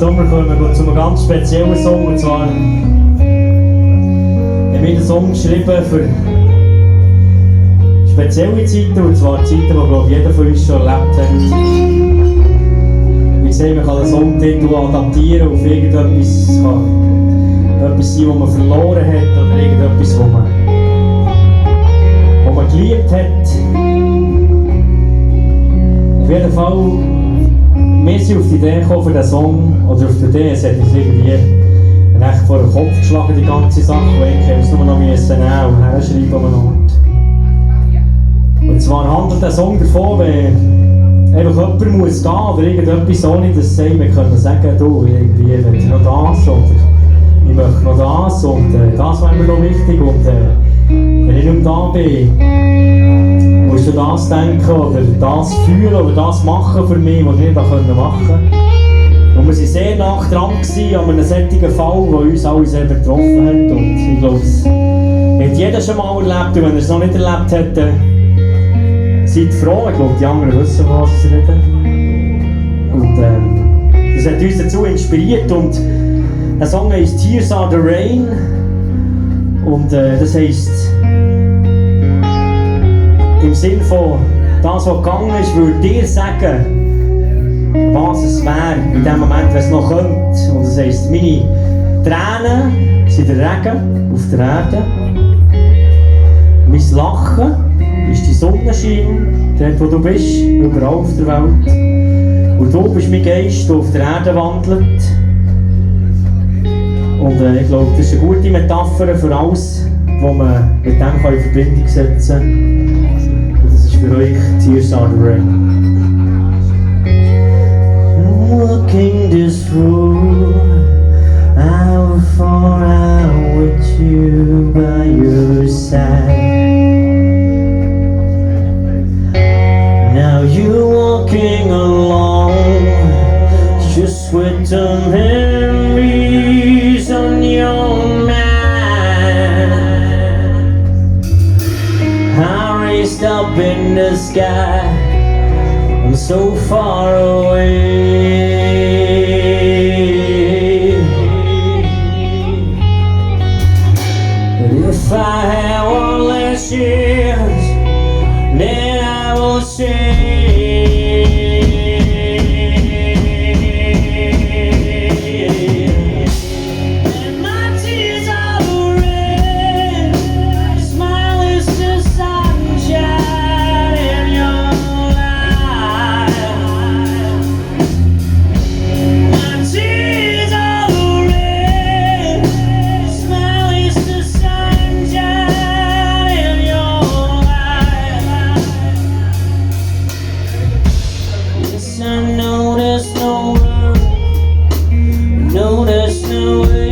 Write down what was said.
Sommer kommen wir zu einem ganz speziellen Song. Und zwar haben wir den Song geschrieben für spezielle Zeiten. Und zwar Zeiten, die glaube ich, jeder von uns schon erlebt hat. Wie gesagt, man kann den Songtitel adaptieren auf irgendetwas. Es kann etwas sein, das man verloren hat oder irgendetwas, das man geliebt hat. Auf jeden Fall, wir sind auf die Idee gekommen für diesen Song, oder auf die Idee, es hat uns irgendwie recht vor den Kopf geschlagen, die ganze Sache, weil ich es nur noch nehmen und herschreiben an einen Ort. Und zwar handelt der Song davon, wenn einfach jemand muss gehen oder irgendetwas, ohne dass sie mir sagen können, du, irgendwie will ich noch das oder ich möchte noch das und das wäre mir noch wichtig und wenn ich nicht mehr da bin, musst du das denken oder das fühlen oder das machen für mich, was ich nicht machen konnte. Und wir waren sehr nah dran an einem solchen Fall, der uns alle sehr betroffen hat. Und ich glaube, es hat jeder schon mal erlebt. Und wenn er es noch nicht erlebt hat, seid froh. Ich glaube, die anderen wissen, was sie reden. Und das hat uns dazu inspiriert. Und der Song heisst «Tears Are the Rain». Und das heisst, im Sinne von das, was gegangen ist, würde dir sagen, was es wäre in dem Moment, wenn es noch kommt. Und das heisst, meine Tränen sind der Regen auf der Erde. Mein Lachen ist die Sonnenschein, dort wo du bist, überall auf der Welt. Und du bist mein Geist, der auf der Erde wandelt. Und ich glaube, das ist eine gute Metapher für alles, was man mit dem in Verbindung setzen kann. Und das ist für euch «Tears Are the Rain». Walking this road, how far out with you by your side. Now you're walking along, just with the memories on your mind. I raised up in the sky, I'm so far away. But if I had one last chance, then I will say. I know there's no way